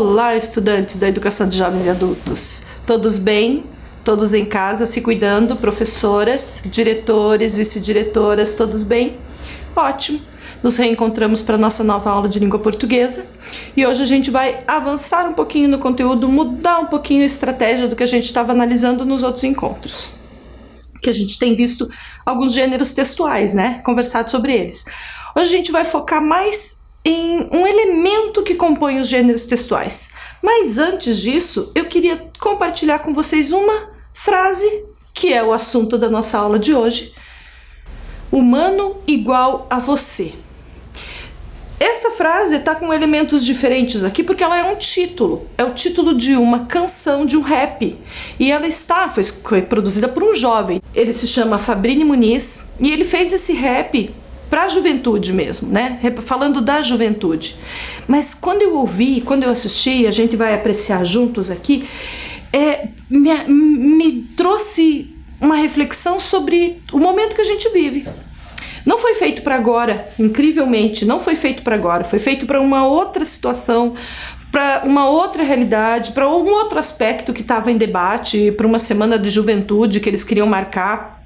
Olá, estudantes da Educação de Jovens e Adultos. Todos bem? Todos em casa, se cuidando? Professoras, diretores, vice-diretoras, todos bem? Ótimo! Nos reencontramos para a nossa nova aula de língua portuguesa e hoje a gente vai avançar um pouquinho no conteúdo, mudar um pouquinho a estratégia do que a gente estava analisando nos outros encontros. Que a gente tem visto alguns gêneros textuais, né? Conversado sobre eles. Hoje a gente vai focar mais em um elemento que compõe os gêneros textuais. Mas antes disso, eu queria compartilhar com vocês uma frase que é o assunto da nossa aula de hoje. Humano igual a você. Essa frase está com elementos diferentes aqui porque ela é um título. É o título de uma canção, de um rap. E ela foi produzida por um jovem. Ele se chama Fabrini Muniz e ele fez esse rap para a juventude mesmo, né? Falando da juventude. Mas quando eu ouvi, quando eu assisti, a gente vai apreciar juntos aqui, me trouxe uma reflexão sobre o momento que a gente vive. Não foi feito para agora, incrivelmente, não foi feito para agora, foi feito para uma outra situação, para uma outra realidade, para um outro aspecto que estava em debate, para uma semana de juventude que eles queriam marcar.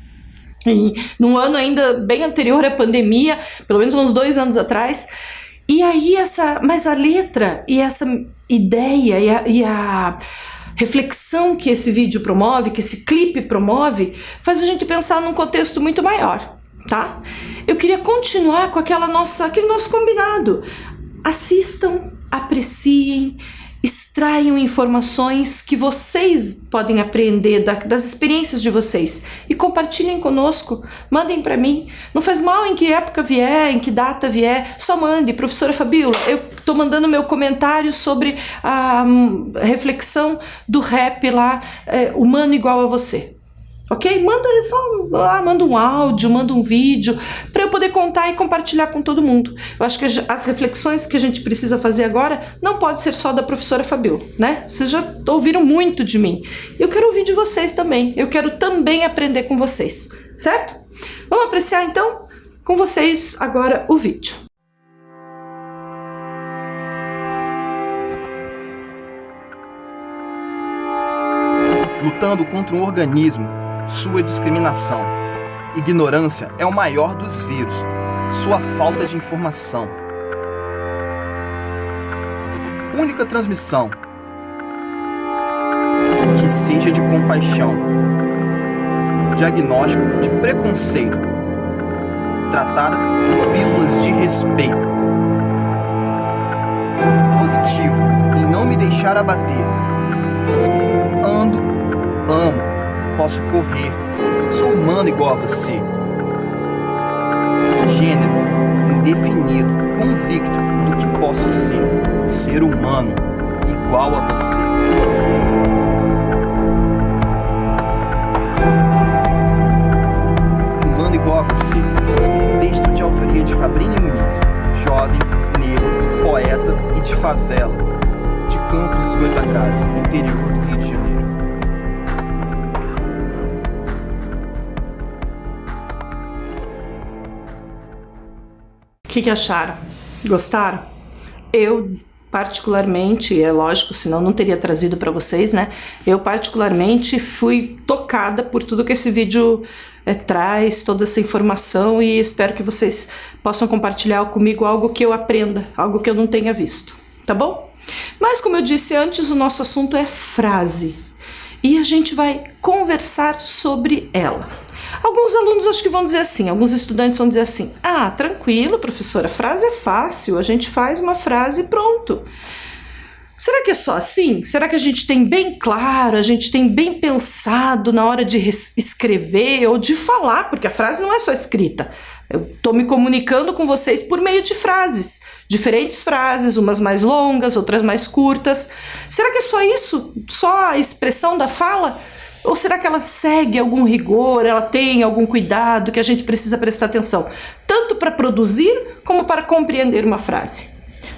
Num ano ainda bem anterior à pandemia, pelo menos uns 2 anos atrás, e aí mas a letra e essa ideia e a reflexão que esse vídeo promove, que esse clipe promove, faz a gente pensar num contexto muito maior, tá? Eu queria continuar com aquele nosso combinado. Assistam, apreciem, extraiam informações que vocês podem aprender das experiências de vocês e compartilhem conosco, mandem para mim, não faz mal em que época vier, em que data vier, só mande. Professora Fabíola, eu estou mandando meu comentário sobre a reflexão do rap lá, Humano Igual a Você. Ok? Manda um áudio, manda um vídeo, para eu poder contar e compartilhar com todo mundo. Eu acho que as reflexões que a gente precisa fazer agora não pode ser só da professora Fabíola, né? Vocês já ouviram muito de mim. Eu quero ouvir de vocês também. Eu quero também aprender com vocês, certo? Vamos apreciar então com vocês agora o vídeo. Lutando contra um organismo, sua discriminação. Ignorância é o maior dos vírus, sua falta de informação. Única transmissão que seja de compaixão. Diagnóstico de preconceito, tratadas com pílulas de respeito. Positivo em não me deixar abater. Ando, amo. Posso correr, sou humano igual a você. Gênero, indefinido, convicto do que posso ser humano igual a você. Humano igual a você. Texto de autoria de Fabrini Muniz, jovem, negro, poeta e de favela, de Campos dos Goytacazes, interior do Rio de Janeiro. O que acharam? Gostaram? Eu, particularmente, é lógico, senão não teria trazido para vocês, né? Eu, particularmente, fui tocada por tudo que esse vídeo traz, toda essa informação, e espero que vocês possam compartilhar comigo algo que eu aprenda, algo que eu não tenha visto, tá bom? Mas, como eu disse antes, o nosso assunto é frase, e a gente vai conversar sobre ela. Alguns alunos acho que vão dizer assim, alguns estudantes vão dizer assim: ah, tranquilo, professora, frase é fácil, a gente faz uma frase e pronto. Será que é só assim? Será que a gente tem bem claro, a gente tem bem pensado na hora de escrever ou de falar? Porque a frase não é só escrita. Eu estou me comunicando com vocês por meio de frases, diferentes frases, umas mais longas, outras mais curtas. Será que é só isso? Só a expressão da fala? Ou será que ela segue algum rigor, ela tem algum cuidado que a gente precisa prestar atenção, tanto para produzir como para compreender uma frase?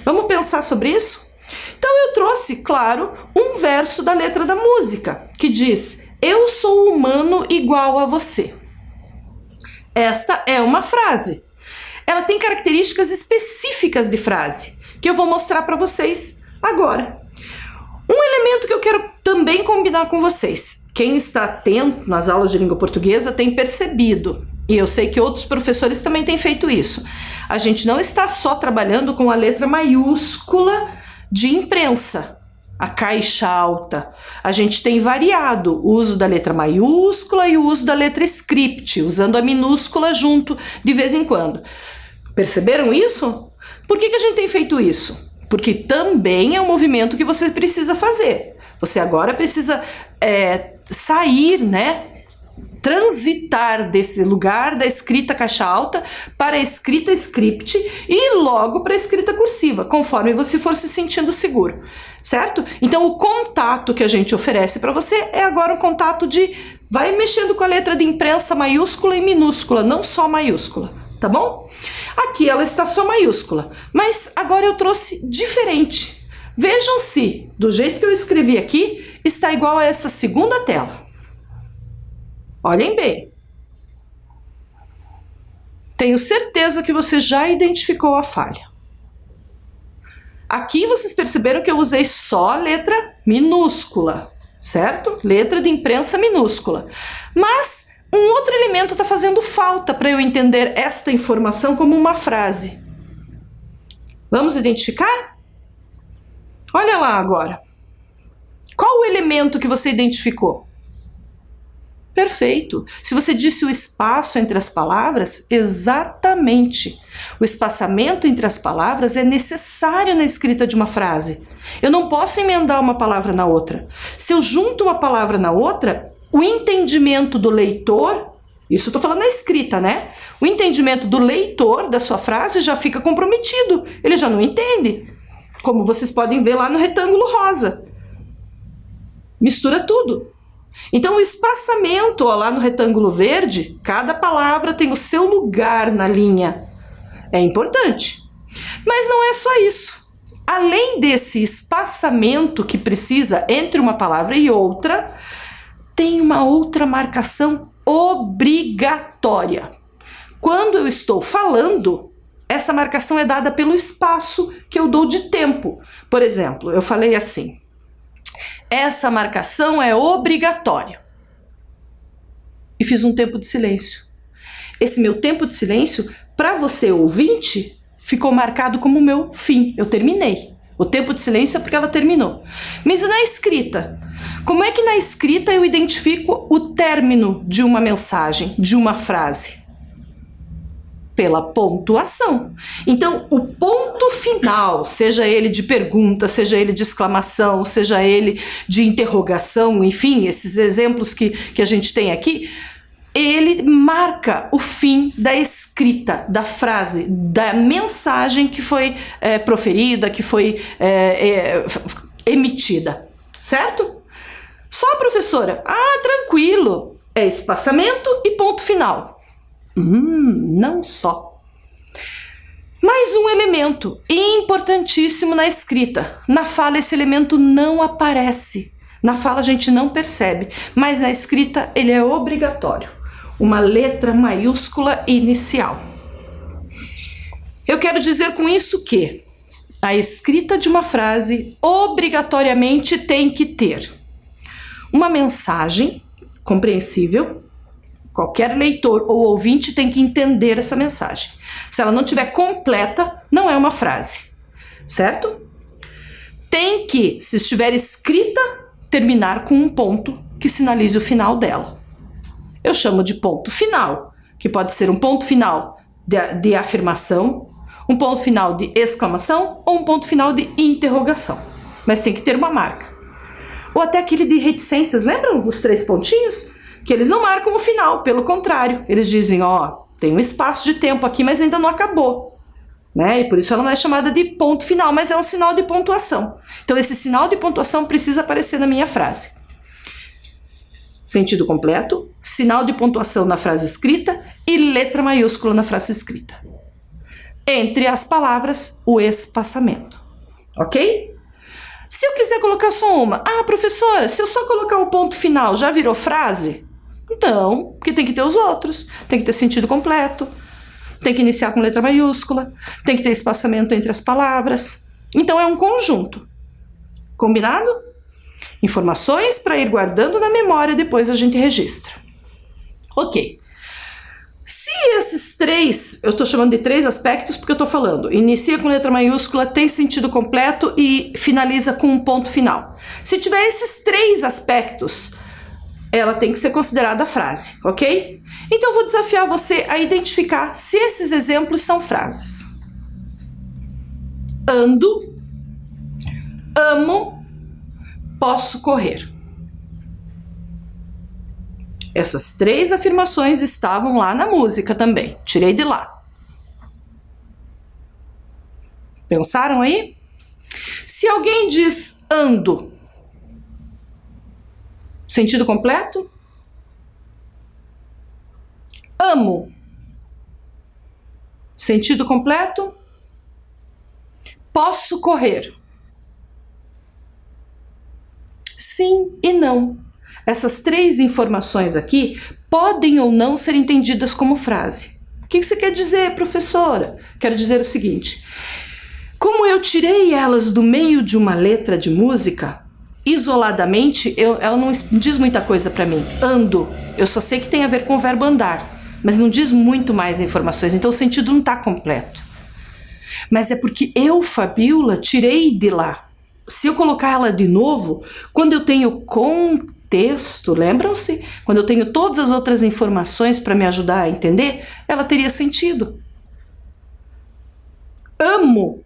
Vamos pensar sobre isso? Então eu trouxe, claro, um verso da letra da música, que diz: eu sou humano igual a você. Esta é uma frase. Ela tem características específicas de frase, que eu vou mostrar para vocês agora. elemento que eu quero também combinar com vocês. Quem está atento nas aulas de língua portuguesa tem percebido, e eu sei que outros professores também têm feito isso. A gente não está só trabalhando com a letra maiúscula de imprensa, a caixa alta. A gente tem variado o uso da letra maiúscula e o uso da letra script, usando a minúscula junto de vez em quando. Perceberam isso? Por que a gente tem feito isso? Porque também é um movimento que você precisa fazer. Você agora precisa sair, né? Transitar desse lugar da escrita caixa alta para a escrita script e logo para a escrita cursiva, conforme você for se sentindo seguro, certo? Então o contato que a gente oferece para você é agora um contato de vai mexendo com a letra de imprensa maiúscula e minúscula, não só maiúscula, tá bom? Aqui ela está só maiúscula, mas agora eu trouxe diferente. Vejam se, do jeito que eu escrevi aqui, está igual a essa segunda tela. Olhem bem. Tenho certeza que você já identificou a falha. Aqui vocês perceberam que eu usei só a letra minúscula, certo? Letra de imprensa minúscula. Mas um outro elemento está fazendo falta para eu entender esta informação como uma frase. Vamos identificar? Olha lá agora. Qual o elemento que você identificou? Perfeito. Se você disse o espaço entre as palavras, exatamente. O espaçamento entre as palavras é necessário na escrita de uma frase. Eu não posso emendar uma palavra na outra. Se eu junto uma palavra na outra, o entendimento do leitor, isso eu estou falando na escrita, né? O entendimento do leitor da sua frase já fica comprometido. Ele já não entende. Como vocês podem ver lá no retângulo rosa. Mistura tudo. Então o espaçamento, ó, lá no retângulo verde, cada palavra tem o seu lugar na linha. É importante. Mas não é só isso. Além desse espaçamento que precisa entre uma palavra e outra, tem uma outra marcação obrigatória. Quando eu estou falando, essa marcação é dada pelo espaço que eu dou de tempo. Por exemplo, eu falei assim: essa marcação é obrigatória. E fiz um tempo de silêncio. Esse meu tempo de silêncio, para você ouvinte, ficou marcado como o meu fim. Eu terminei. O tempo de silêncio é porque ela terminou. Mas na escrita? Como é que na escrita eu identifico o término de uma mensagem, de uma frase? Pela pontuação. Então, o ponto final, seja ele de pergunta, seja ele de exclamação, seja ele de interrogação, enfim, esses exemplos que a gente tem aqui, ele marca o fim da escrita, da frase, da mensagem que foi proferida, que foi emitida, certo? Só, professora? Ah, tranquilo, é espaçamento e ponto final. Não só. Mais um elemento importantíssimo na escrita. Na fala esse elemento não aparece. Na fala a gente não percebe, mas na escrita ele é obrigatório. Uma letra maiúscula inicial. Eu quero dizer com isso que a escrita de uma frase obrigatoriamente tem que ter uma mensagem compreensível. Qualquer leitor ou ouvinte tem que entender essa mensagem. Se ela não estiver completa, não é uma frase, certo? Tem que, se estiver escrita, terminar com um ponto que sinalize o final dela. Eu chamo de ponto final, que pode ser um ponto final de afirmação, um ponto final de exclamação ou um ponto final de interrogação. Mas tem que ter uma marca. Ou até aquele de reticências, lembram os 3 pontinhos? Que eles não marcam o final, pelo contrário, eles dizem, ó, tem um espaço de tempo aqui, mas ainda não acabou, né? E por isso ela não é chamada de ponto final, mas é um sinal de pontuação. Então esse sinal de pontuação precisa aparecer na minha frase. Sentido completo, sinal de pontuação na frase escrita e letra maiúscula na frase escrita. Entre as palavras, o espaçamento, ok? Se eu quiser colocar só uma, ah, professora, se eu só colocar o ponto final, já virou frase? Não, porque tem que ter os outros, tem que ter sentido completo, tem que iniciar com letra maiúscula, tem que ter espaçamento entre as palavras. Então é um conjunto. Combinado? Informações para ir guardando na memória, depois a gente registra. Ok. Se esses três, eu estou chamando de três aspectos porque eu estou falando, inicia com letra maiúscula, tem sentido completo e finaliza com um ponto final. Se tiver esses três aspectos, ela tem que ser considerada frase, ok? Então eu vou desafiar você a identificar se esses exemplos são frases. Ando, amo, posso correr. Essas três afirmações estavam lá na música também. Tirei de lá. Pensaram aí? Se alguém diz ando, sentido completo? Amo, sentido completo? Posso correr? Sim e não. Essas três informações aqui podem ou não ser entendidas como frase. O que você quer dizer, professora? Quero dizer o seguinte: como eu tirei elas do meio de uma letra de música, isoladamente, ela não diz muita coisa para mim. Ando, eu só sei que tem a ver com o verbo andar, mas não diz muito mais informações, então o sentido não está completo. Mas é porque eu, Fabiola, tirei de lá. Se eu colocar ela de novo, quando eu tenho contexto, lembram-se? Quando eu tenho todas as outras informações para me ajudar a entender, ela teria sentido. Amo,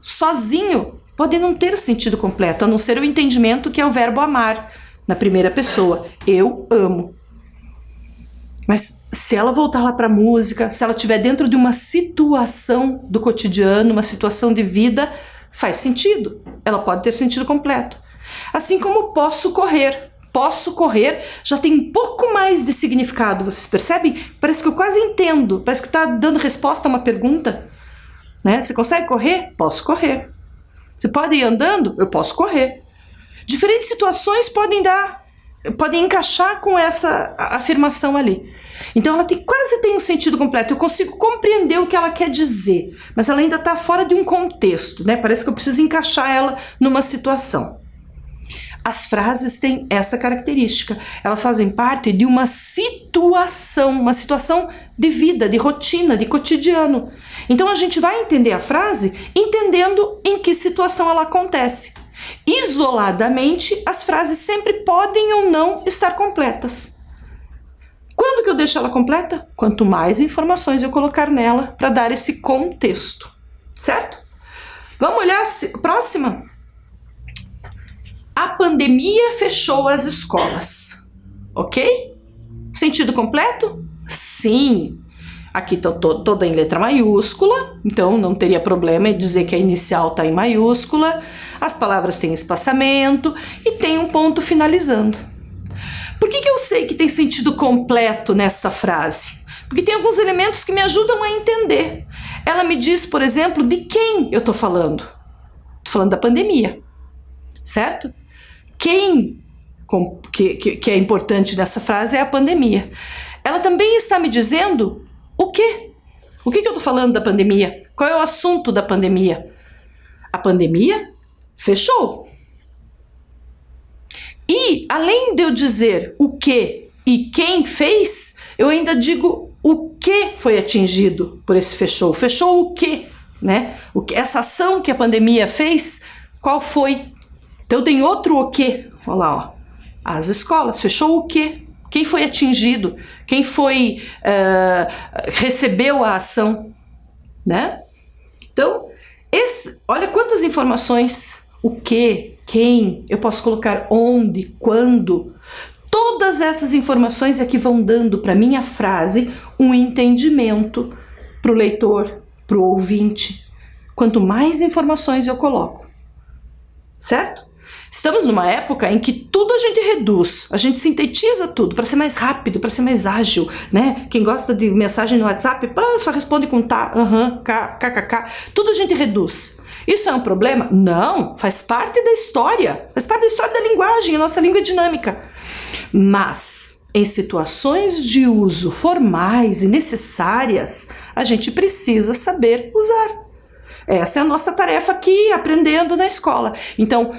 sozinho, pode não ter sentido completo, a não ser o entendimento que é o verbo amar, na primeira pessoa. Eu amo. Mas se ela voltar lá para a música, se ela estiver dentro de uma situação do cotidiano, uma situação de vida, faz sentido. Ela pode ter sentido completo. Assim como posso correr. Posso correr já tem um pouco mais de significado. Vocês percebem? Parece que eu quase entendo. Parece que está dando resposta a uma pergunta. Né? Você consegue correr? Posso correr. Você pode ir andando? Eu posso correr. Diferentes situações podem encaixar com essa afirmação ali. Então ela quase tem um sentido completo. Eu consigo compreender o que ela quer dizer, mas ela ainda está fora de um contexto, né? Parece que eu preciso encaixar ela numa situação. As frases têm essa característica. Elas fazem parte de uma situação de vida, de rotina, de cotidiano. Então a gente vai entender a frase entendendo em que situação ela acontece. Isoladamente, as frases sempre podem ou não estar completas. Quando que eu deixo ela completa? Quanto mais informações eu colocar nela para dar esse contexto, certo? Vamos olhar a próxima. A pandemia fechou as escolas, ok? Sentido completo? Sim. Aqui está toda em letra maiúscula, então não teria problema em dizer que a inicial está em maiúscula. As palavras têm espaçamento e tem um ponto finalizando. Por que eu sei que tem sentido completo nesta frase? Porque tem alguns elementos que me ajudam a entender. Ela me diz, por exemplo, de quem eu estou falando. Estou falando da pandemia, certo? Quem que é importante nessa frase é a pandemia. Ela também está me dizendo o quê? O que eu estou falando da pandemia? Qual é o assunto da pandemia? A pandemia fechou. E, além de eu dizer o que e quem fez, eu ainda digo o que foi atingido por esse fechou. Fechou o quê? Né? Essa ação que a pandemia fez, qual foi? Então tem outro o quê? Olha lá, ó. As escolas. Fechou o quê? Quem foi atingido? Quem foi recebeu a ação? Né? Então, olha quantas informações. O que, quem, eu posso colocar onde, quando. Todas essas informações é que vão dando para minha frase um entendimento para o leitor, para o ouvinte. Quanto mais informações eu coloco, certo? Estamos numa época em que tudo a gente reduz, a gente sintetiza tudo para ser mais rápido, para ser mais ágil, né? Quem gosta de mensagem no WhatsApp, só responde com tá, kkk, tudo a gente reduz. Isso é um problema? Não, faz parte da história, da linguagem, a nossa língua é dinâmica. Mas, em situações de uso formais e necessárias, a gente precisa saber usar. Essa é a nossa tarefa aqui, aprendendo na escola. Então,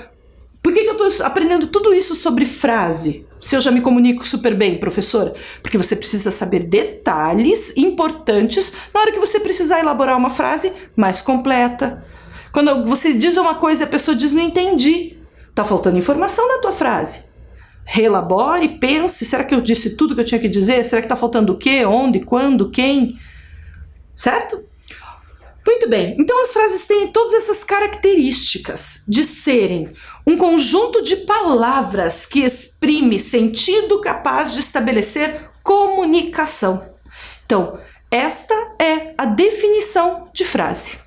Por que eu estou aprendendo tudo isso sobre frase? Se eu já me comunico super bem, professora? Porque você precisa saber detalhes importantes na hora que você precisar elaborar uma frase mais completa. Quando você diz uma coisa e a pessoa diz não entendi, está faltando informação na tua frase. Reelabore, pense, será que eu disse tudo que eu tinha que dizer? Será que está faltando o quê? Onde? Quando? Quem? Certo? Muito bem, então as frases têm todas essas características de serem um conjunto de palavras que exprime sentido capaz de estabelecer comunicação. Então, esta é a definição de frase.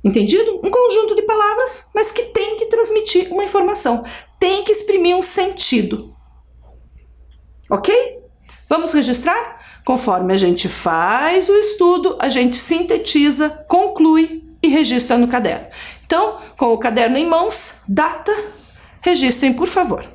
Entendido? Um conjunto de palavras, mas que tem que transmitir uma informação, tem que exprimir um sentido. Ok? Vamos registrar? Conforme a gente faz o estudo, a gente sintetiza, conclui e registra no caderno. Então, com o caderno em mãos, data, registrem, por favor.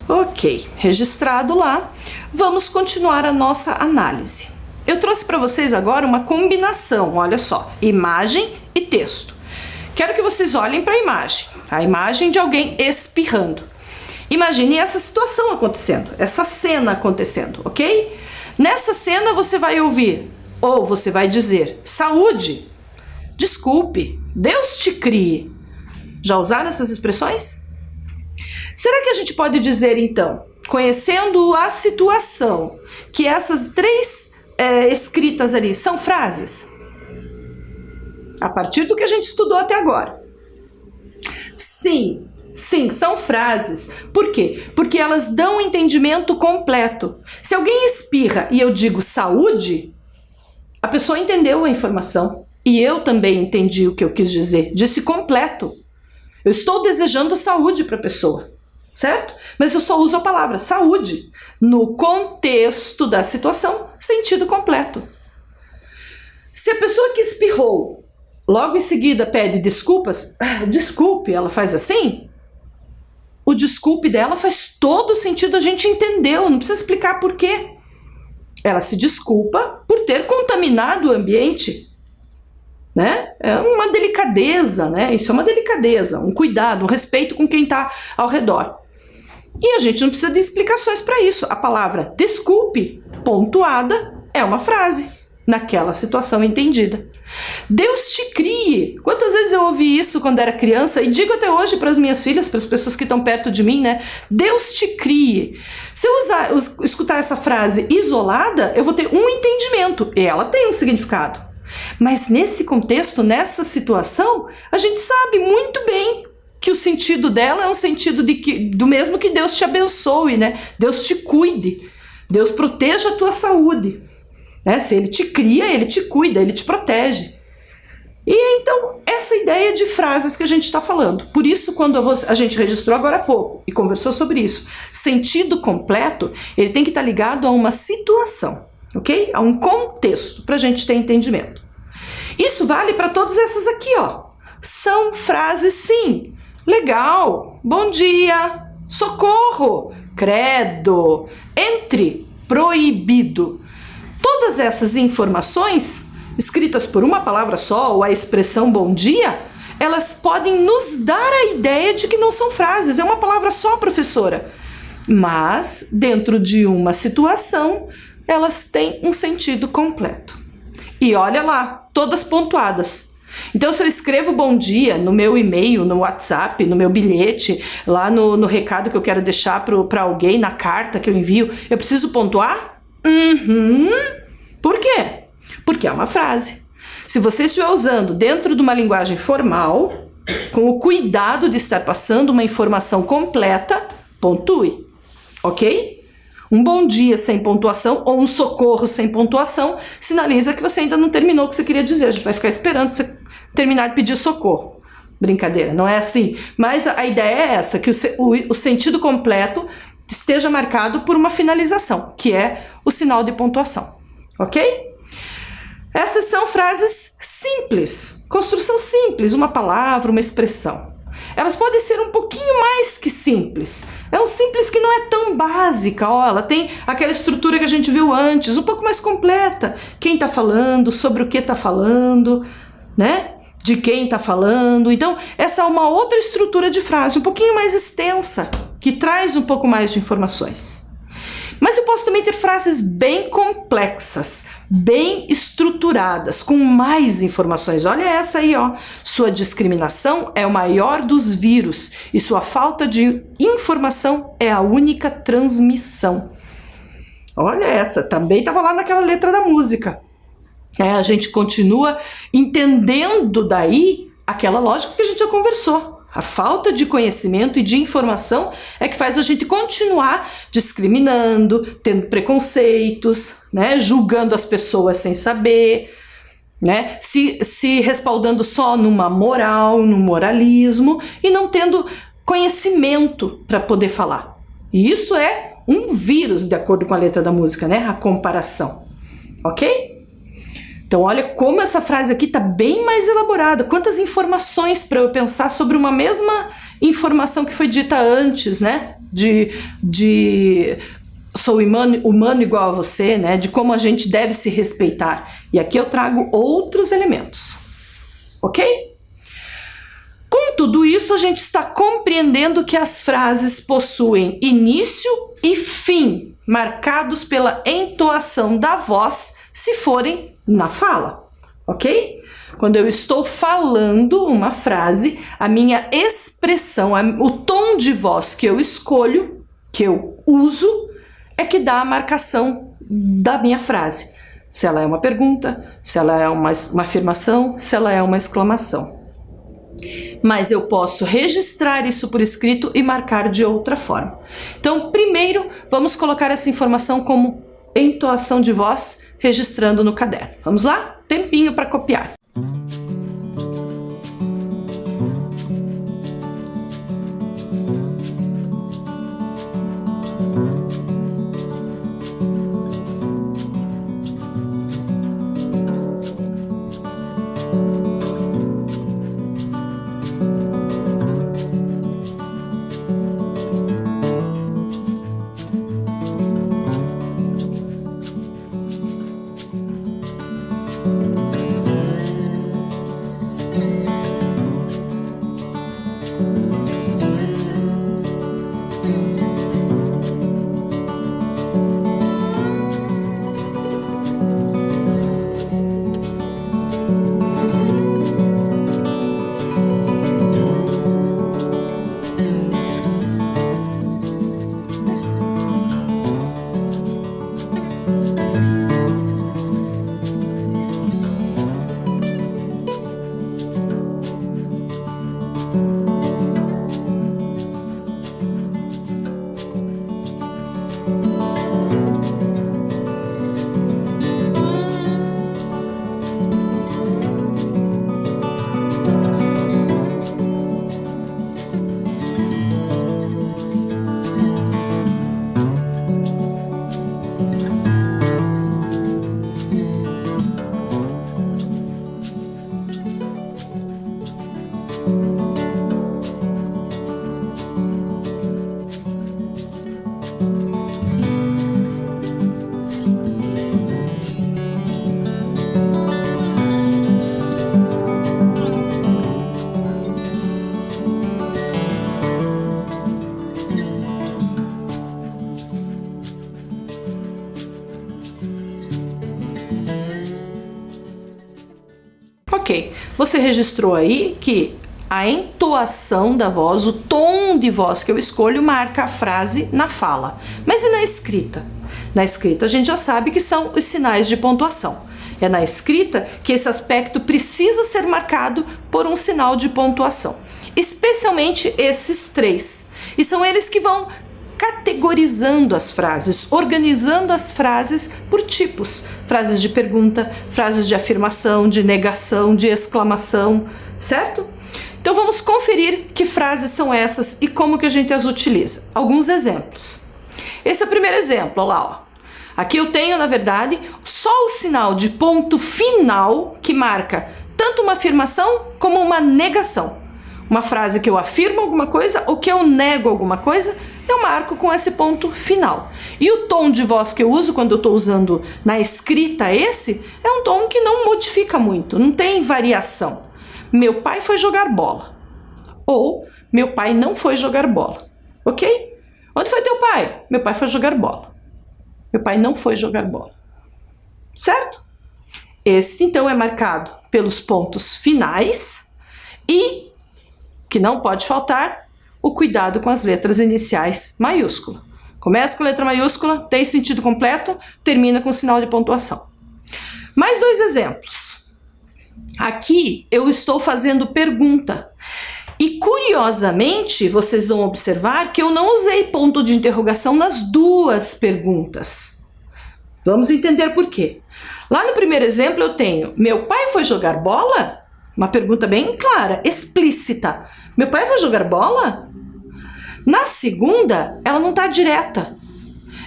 Ok, registrado lá, vamos continuar a nossa análise. Eu trouxe para vocês agora uma combinação, olha só, imagem e texto. Quero que vocês olhem para a imagem de alguém espirrando. Imagine essa situação acontecendo, essa cena acontecendo, ok? Nessa cena você vai ouvir, ou você vai dizer, saúde, desculpe, Deus te crie. Já usaram essas expressões? Será que a gente pode dizer então, conhecendo a situação, que essas três escritas ali são frases? A partir do que a gente estudou até agora. Sim, são frases. Por quê? Porque elas dão um entendimento completo. Se alguém espirra e eu digo saúde, a pessoa entendeu a informação. E eu também entendi o que eu quis dizer. Disse completo. Eu estou desejando saúde para a pessoa. certo? Mas eu só uso a palavra saúde no contexto da situação, sentido completo. Se a pessoa que espirrou logo em seguida pede desculpas, desculpe, ela faz assim, o desculpe dela faz todo sentido, a gente entendeu, não precisa explicar por quê. Ela se desculpa por ter contaminado o ambiente, né? É uma delicadeza, né? Isso é uma delicadeza, um cuidado, um respeito com quem está ao redor. E a gente não precisa de explicações para isso. A palavra desculpe, pontuada, é uma frase naquela situação entendida. Deus te crie. Quantas vezes eu ouvi isso quando era criança e digo até hoje para as minhas filhas, para as pessoas que estão perto de mim, né? Deus te crie. Se eu escutar essa frase isolada, eu vou ter um entendimento e ela tem um significado. Mas nesse contexto, nessa situação, a gente sabe muito bem que o sentido dela é um sentido do mesmo que Deus te abençoe, né? Deus te cuide, Deus proteja a tua saúde. Né? Se Ele te cria, Ele te cuida, Ele te protege. E então, essa ideia de frases que a gente está falando. Por isso, quando a gente registrou agora há pouco e conversou sobre isso, sentido completo, ele tem que estar ligado a uma situação, ok? A um contexto, para a gente ter entendimento. Isso vale para todas essas aqui, ó. São frases, sim. Legal, bom dia, socorro, credo, entre, proibido. Todas essas informações, escritas por uma palavra só, ou a expressão bom dia, elas podem nos dar a ideia de que não são frases, é uma palavra só, professora. Mas, dentro de uma situação, elas têm um sentido completo. E olha lá, todas pontuadas. Então, se eu escrevo bom dia no meu e-mail, no WhatsApp, no meu bilhete, lá no recado que eu quero deixar para alguém, na carta que eu envio, eu preciso pontuar? Por quê? Porque é uma frase. Se você estiver usando dentro de uma linguagem formal, com o cuidado de estar passando uma informação completa, pontue, ok? Um bom dia sem pontuação ou um socorro sem pontuação sinaliza que você ainda não terminou o que você queria dizer. A gente vai ficar esperando você terminar de pedir socorro. Brincadeira, não é assim. Mas a ideia é essa, que o sentido completo esteja marcado por uma finalização, que é o sinal de pontuação. Ok? Essas são frases simples, construção simples, uma palavra, uma expressão. Elas podem ser um pouquinho mais que simples. É um simples que não é tão básica, ó, ela tem aquela estrutura que a gente viu antes, um pouco mais completa. Quem está falando, sobre o que está falando, né? De quem está falando. Então, essa é uma outra estrutura de frase, um pouquinho mais extensa, que traz um pouco mais de informações. Mas eu posso também ter frases bem complexas, bem estruturadas, com mais informações. Olha essa aí, ó. Sua discriminação é o maior dos vírus e sua falta de informação é a única transmissão. Olha essa, também estava lá naquela letra da música. A gente continua entendendo daí aquela lógica que a gente já conversou. A falta de conhecimento e de informação é que faz a gente continuar discriminando, tendo preconceitos, né, julgando as pessoas sem saber, né, se respaldando só numa moral, num moralismo e não tendo conhecimento para poder falar. E isso é um vírus, de acordo com a letra da música, né, a comparação. Ok? Então, olha como essa frase aqui está bem mais elaborada. Quantas informações para eu pensar sobre uma mesma informação que foi dita antes, né? Sou humano igual a você, né? De como a gente deve se respeitar. E aqui eu trago outros elementos. Ok? Com tudo isso, a gente está compreendendo que as frases possuem início e fim, marcados pela entoação da voz, se forem na fala, ok? Quando eu estou falando uma frase, a minha expressão, o tom de voz que eu escolho, que eu uso, é que dá a marcação da minha frase. Se ela é uma pergunta, se ela é uma afirmação, se ela é uma exclamação. Mas eu posso registrar isso por escrito e marcar de outra forma. Então, primeiro, vamos colocar essa informação como entoação de voz, registrando no caderno. Vamos lá? Tempinho para copiar. Ok, você registrou aí que a entoação da voz, o tom de voz que eu escolho marca a frase na fala. Mas e na escrita? Na escrita a gente já sabe que são os sinais de pontuação. É na escrita que esse aspecto precisa ser marcado por um sinal de pontuação. Especialmente esses 3. E são eles que vão categorizando as frases, organizando as frases por tipos. Frases de pergunta, frases de afirmação, de negação, de exclamação, certo? Então vamos conferir que frases são essas e como que a gente as utiliza. Alguns exemplos. Esse é o primeiro exemplo, olha lá, ó. Aqui eu tenho, na verdade, só o sinal de ponto final que marca tanto uma afirmação como uma negação. Uma frase que eu afirmo alguma coisa ou que eu nego alguma coisa, eu marco com esse ponto final. E o tom de voz que eu uso quando eu estou usando na escrita esse, é um tom que não modifica muito, não tem variação. Meu pai foi jogar bola. Ou meu pai não foi jogar bola. Ok? Onde foi teu pai? Meu pai foi jogar bola. Meu pai não foi jogar bola. Certo? Esse, então, é marcado pelos pontos finais e, que não pode faltar, o cuidado com as letras iniciais maiúscula. Começa com letra maiúscula, tem sentido completo, termina com sinal de pontuação. Mais 2 exemplos. Aqui eu estou fazendo pergunta. E curiosamente, vocês vão observar que eu não usei ponto de interrogação nas 2 perguntas. Vamos entender por quê. Lá no primeiro exemplo eu tenho, meu pai foi jogar bola? Uma pergunta bem clara, explícita. Meu pai vai jogar bola? Na segunda, ela não está direta.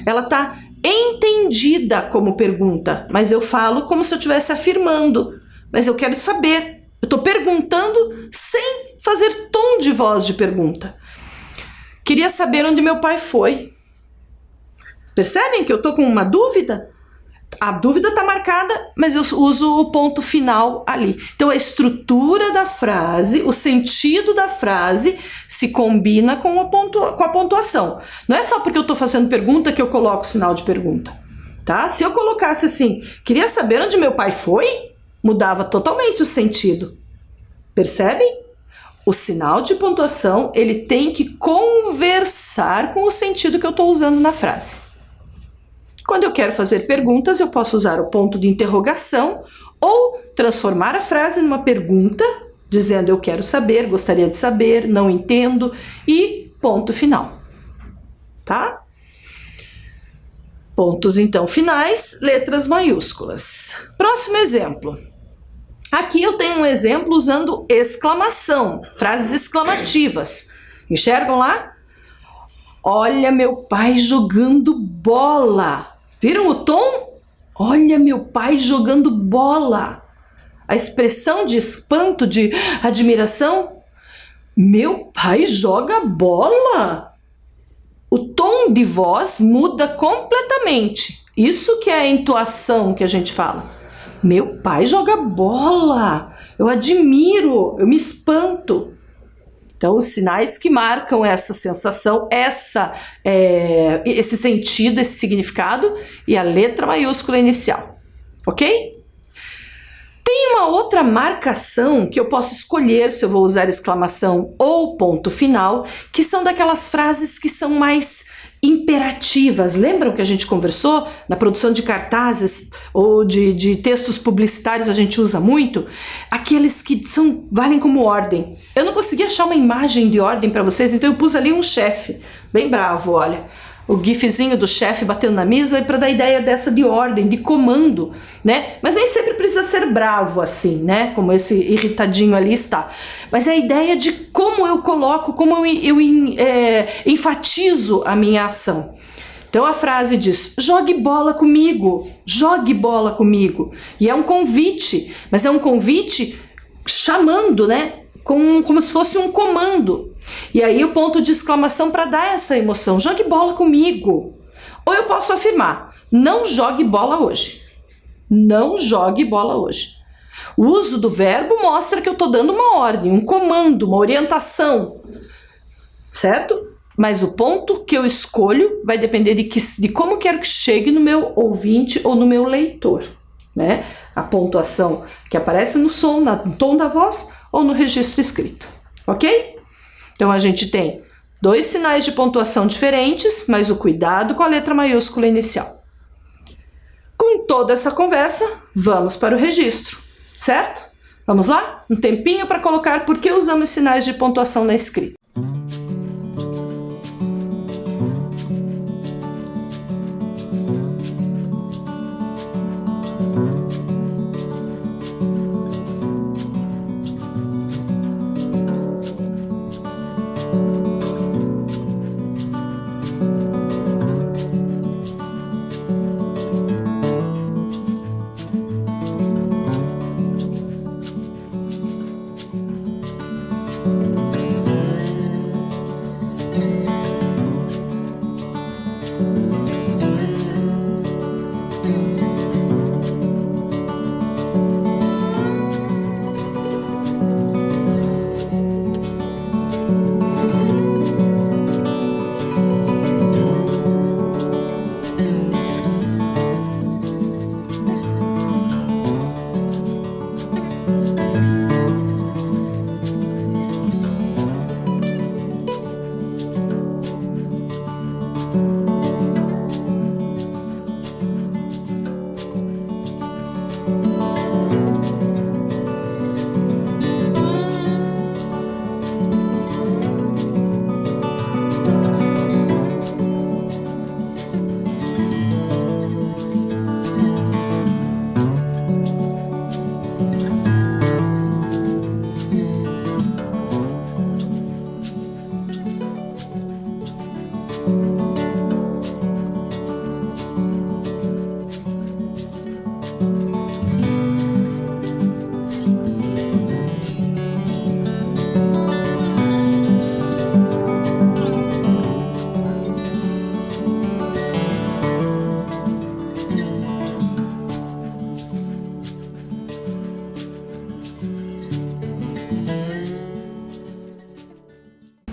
Ela está entendida como pergunta, mas eu falo como se eu estivesse afirmando. Mas eu quero saber. Eu estou perguntando sem fazer tom de voz de pergunta. Queria saber onde meu pai foi. Percebem que eu estou com uma dúvida? A dúvida está marcada, mas eu uso o ponto final ali. Então a estrutura da frase, o sentido da frase se combina com a pontuação. Não é só porque eu estou fazendo pergunta que eu coloco o sinal de pergunta. Tá? Se eu colocasse assim, queria saber onde meu pai foi, mudava totalmente o sentido. Percebem? O sinal de pontuação, ele tem que conversar com o sentido que eu estou usando na frase. Quando eu quero fazer perguntas, eu posso usar o ponto de interrogação ou transformar a frase numa pergunta, dizendo eu quero saber, gostaria de saber, não entendo e ponto final. Tá? Pontos, então, finais, letras maiúsculas. Próximo exemplo. Aqui eu tenho um exemplo usando exclamação, frases exclamativas. Enxergam lá? Olha meu pai jogando bola. Viram o tom? Olha meu pai jogando bola. A expressão de espanto, de admiração. Meu pai joga bola. O tom de voz muda completamente. Isso que é a entoação que a gente fala. Meu pai joga bola. Eu admiro, eu me espanto. Então, os sinais que marcam essa sensação, esse sentido, esse significado e a letra maiúscula inicial, ok? Tem uma outra marcação que eu posso escolher se eu vou usar exclamação ou ponto final, que são daquelas frases que são mais imperativas. Lembram que a gente conversou? Na produção de cartazes ou de textos publicitários a gente usa muito? Aqueles que valem como ordem. Eu não consegui achar uma imagem de ordem para vocês, então eu pus ali um chefe, bem bravo, olha. O gifzinho do chefe batendo na mesa para dar ideia dessa de ordem, de comando, né? Mas nem sempre precisa ser bravo assim, né? Como esse irritadinho ali está. Mas é a ideia de como eu coloco, como eu enfatizo a minha ação. Então a frase diz, jogue bola comigo, jogue bola comigo. E é um convite, mas é um convite chamando, né? Como se fosse um comando. E aí o ponto de exclamação para dar essa emoção, jogue bola comigo. Ou eu posso afirmar, não jogue bola hoje. Não jogue bola hoje. O uso do verbo mostra que eu estou dando uma ordem, um comando, uma orientação, certo? Mas o ponto que eu escolho vai depender de como quero que chegue no meu ouvinte ou no meu leitor, né? A pontuação que aparece no som, no tom da voz ou no registro escrito, ok? Então a gente tem 2 sinais de pontuação diferentes, mas o cuidado com a letra maiúscula inicial. Com toda essa conversa, vamos para o registro, certo? Vamos lá? Um tempinho para colocar por que usamos sinais de pontuação na escrita.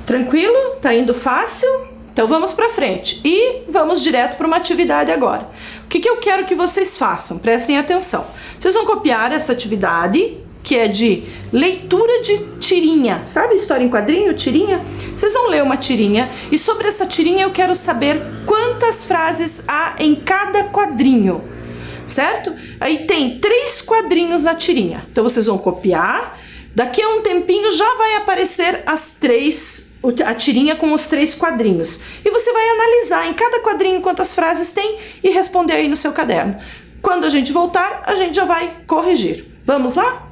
Tranquilo? Tá indo fácil? Então vamos para frente e vamos direto para uma atividade agora. O que eu quero que vocês façam? Prestem atenção. Vocês vão copiar essa atividade, que é de leitura de tirinha. Sabe história em quadrinho, tirinha? Vocês vão ler uma tirinha e sobre essa tirinha eu quero saber quantas frases há em cada quadrinho, certo? Aí tem 3 quadrinhos na tirinha. Então vocês vão copiar. Daqui a um tempinho já vai aparecer a tirinha com os 3 quadrinhos. E você vai analisar em cada quadrinho quantas frases tem e responder aí no seu caderno. Quando a gente voltar, a gente já vai corrigir. Vamos lá?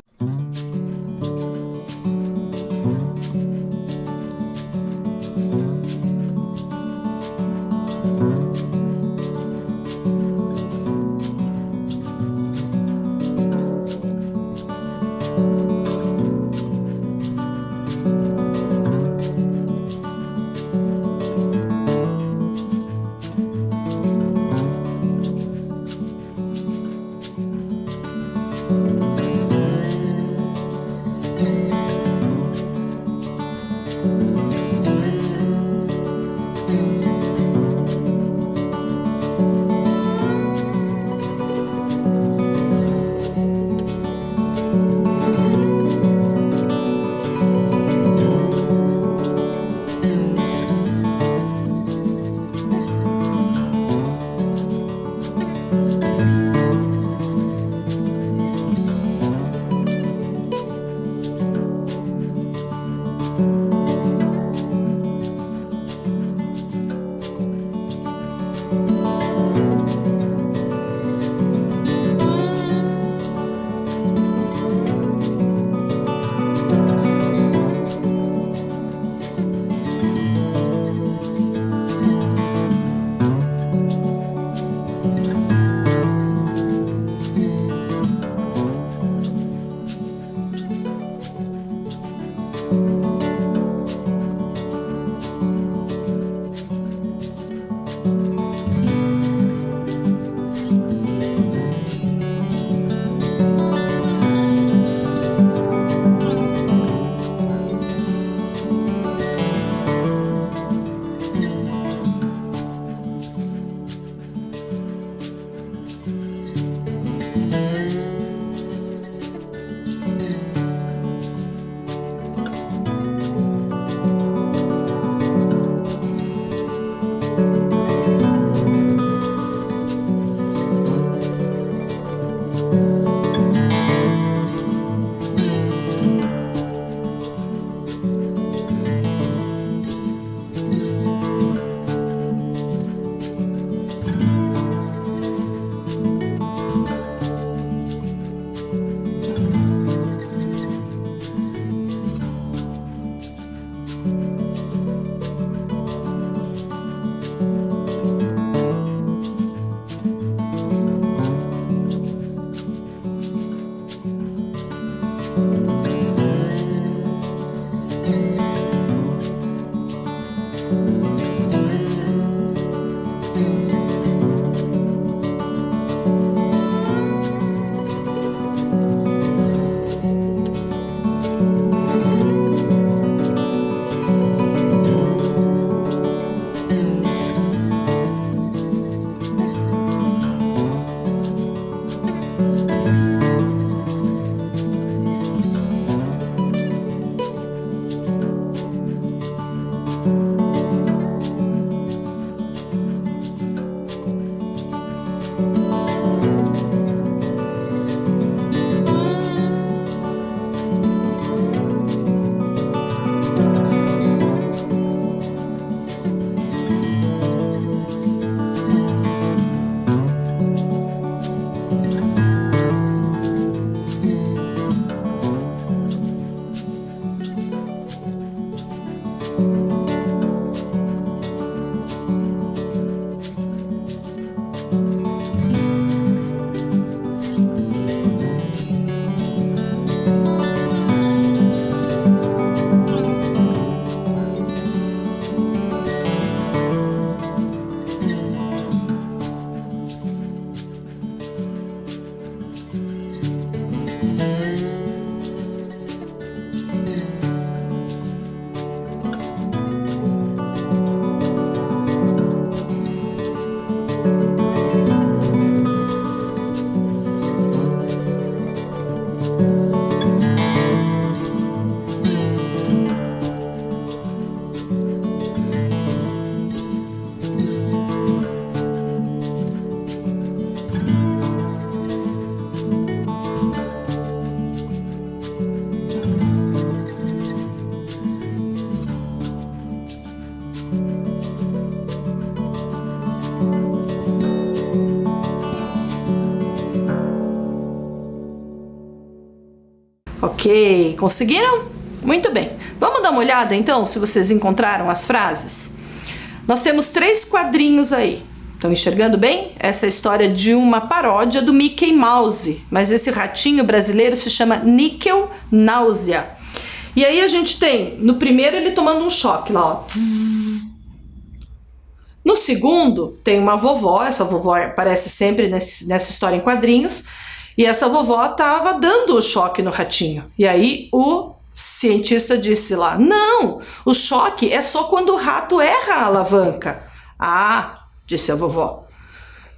Ok, conseguiram? Muito bem. Vamos dar uma olhada então, se vocês encontraram as frases? Nós temos 3 quadrinhos aí. Estão enxergando bem? Essa é a história de uma paródia do Mickey Mouse, mas esse ratinho brasileiro se chama Níquel Náusea. E aí a gente tem, no primeiro ele tomando um choque lá, ó. No segundo tem uma vovó, essa vovó aparece sempre nessa história em quadrinhos, e essa vovó estava dando o choque no ratinho. E aí o cientista disse lá, não, o choque é só quando o rato erra a alavanca. Ah, disse a vovó.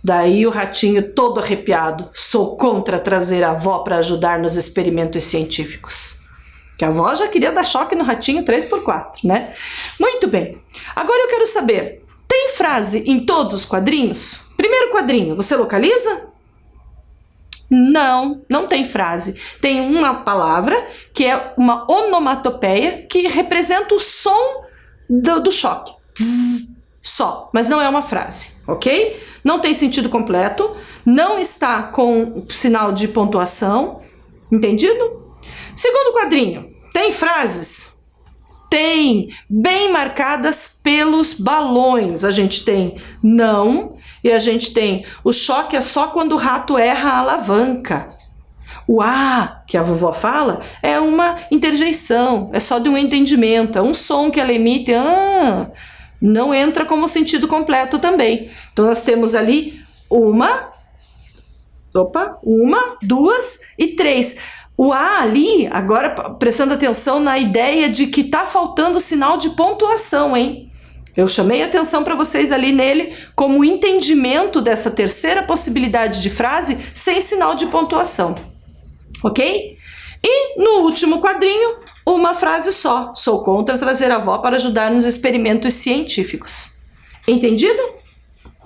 Daí o ratinho todo arrepiado, sou contra trazer a avó para ajudar nos experimentos científicos. Que a avó já queria dar choque no ratinho 3x4, né? Muito bem. Agora eu quero saber, tem frase em todos os quadrinhos? Primeiro quadrinho, você localiza? Não, não tem frase. Tem uma palavra que é uma onomatopeia que representa o som do choque. Só, mas não é uma frase, ok? Não tem sentido completo, não está com sinal de pontuação, entendido? Segundo quadrinho, tem frases? Tem, bem marcadas pelos balões. A gente tem não e a gente tem o choque é só quando o rato erra a alavanca. O ah, que a vovó fala, é uma interjeição, é só de um entendimento, é um som que ela emite, não entra como sentido completo também. Então nós temos ali uma, 2 e 3. O A ali, agora prestando atenção na ideia de que tá faltando sinal de pontuação, hein? Eu chamei a atenção para vocês ali nele como entendimento dessa terceira possibilidade de frase sem sinal de pontuação, ok? E no último quadrinho, uma frase só, sou contra trazer a avó para ajudar nos experimentos científicos. Entendido?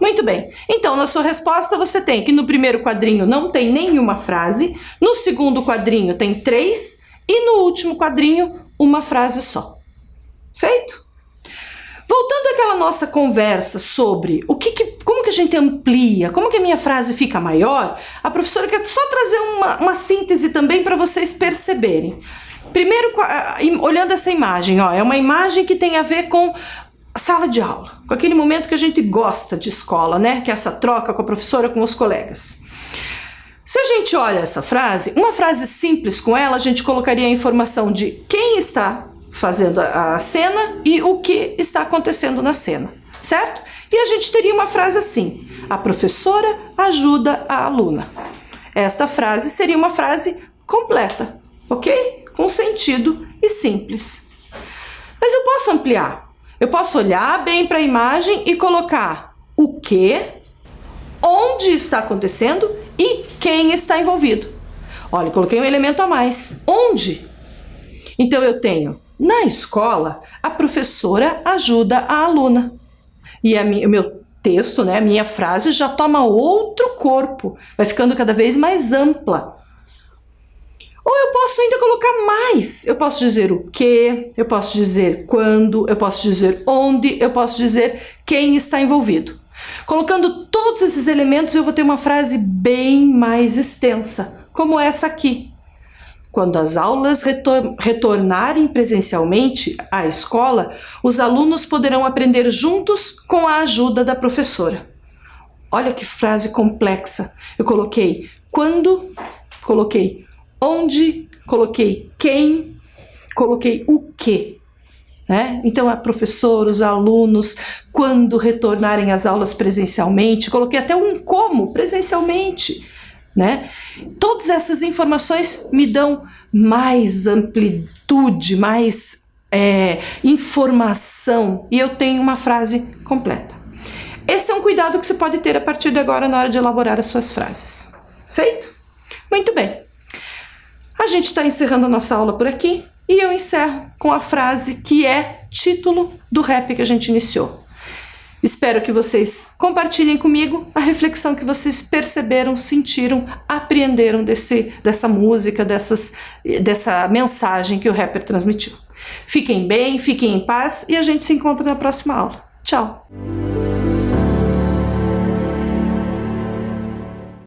Muito bem, então na sua resposta você tem que no primeiro quadrinho não tem nenhuma frase, no segundo quadrinho tem 3 e no último quadrinho uma frase só. Feito? Voltando àquela nossa conversa sobre como que a gente amplia, como que a minha frase fica maior, a professora quer só trazer uma síntese também para vocês perceberem. Primeiro, olhando essa imagem, ó, é uma imagem que tem a ver com sala de aula, com aquele momento que a gente gosta de escola, né? Que é essa troca com a professora, com os colegas. Se a gente olha essa frase, uma frase simples com ela, a gente colocaria a informação de quem está fazendo a cena e o que está acontecendo na cena, certo? E a gente teria uma frase assim, a professora ajuda a aluna. Esta frase seria uma frase completa, ok? Com sentido e simples. Mas eu posso ampliar. Eu posso olhar bem para a imagem e colocar o que, onde está acontecendo e quem está envolvido. Olha, eu coloquei um elemento a mais. Onde? Então eu tenho, na escola, a professora ajuda a aluna. E o meu texto, né, a minha frase já toma outro corpo, vai ficando cada vez mais ampla. Ou eu posso ainda colocar mais, eu posso dizer o que, eu posso dizer quando, eu posso dizer onde, eu posso dizer quem está envolvido. Colocando todos esses elementos eu vou ter uma frase bem mais extensa, como essa aqui. Quando as aulas retornarem presencialmente à escola, os alunos poderão aprender juntos com a ajuda da professora. Olha que frase complexa. Eu coloquei quando, coloquei onde, coloquei quem, coloquei o que. Né? Então, a professora, os alunos, quando retornarem às aulas presencialmente, coloquei até um como presencialmente. Né? Todas essas informações me dão mais amplitude, mais informação, e eu tenho uma frase completa. Esse é um cuidado que você pode ter a partir de agora na hora de elaborar as suas frases. Feito? Muito bem. A gente está encerrando a nossa aula por aqui e eu encerro com a frase que é título do rap que a gente iniciou. Espero que vocês compartilhem comigo a reflexão que vocês perceberam, sentiram, apreenderam dessa música, dessa mensagem que o rapper transmitiu. Fiquem bem, fiquem em paz e a gente se encontra na próxima aula. Tchau!